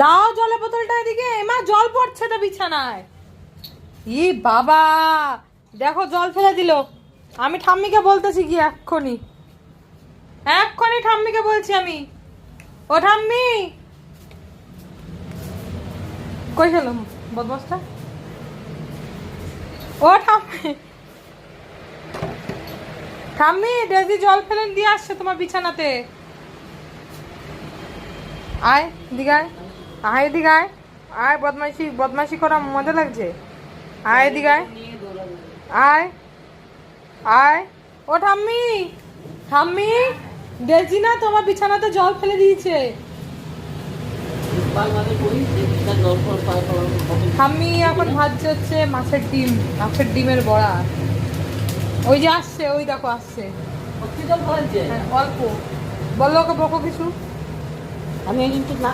দাও জলের বোতলটা এদিকে। মা জল পড়ছে তো বিছানায়। ই বাবা, দেখো জল ফেলে দিল। আমি ঠাম্মিকে বলতেছি কি এক্ষুনি, এক্ষুনি ঠাম্মিকে বলছি আমি। ও ঠাম্মি, কই গেল বদমাসটা? ও ঠাম্মি, ঠাম্মি ডেজি জল ফেলে দিয়ে আসছে তোমার বিছানাতে। আয় দিকে আয়, আয় এদিকে আয়। আয়, বদমাইশি বদমাইশি করা মজা লাগছে। আয় এদিকে আয়, আয় আয়। ও ঠাম্মি, ঠাম্মি ডেজি না তোমার বিছানাতে জল ফেলে দিয়েছে। ঠাম্মি এখন ভাজছে হচ্ছে মাছের ডিম, মাছের ডিমের বড়া। ওই যে আসছে, ওই দেখো আসছে। হ্যাঁ, অল্প। বলো ওকে বকো কিছু। আমি কিন্তু না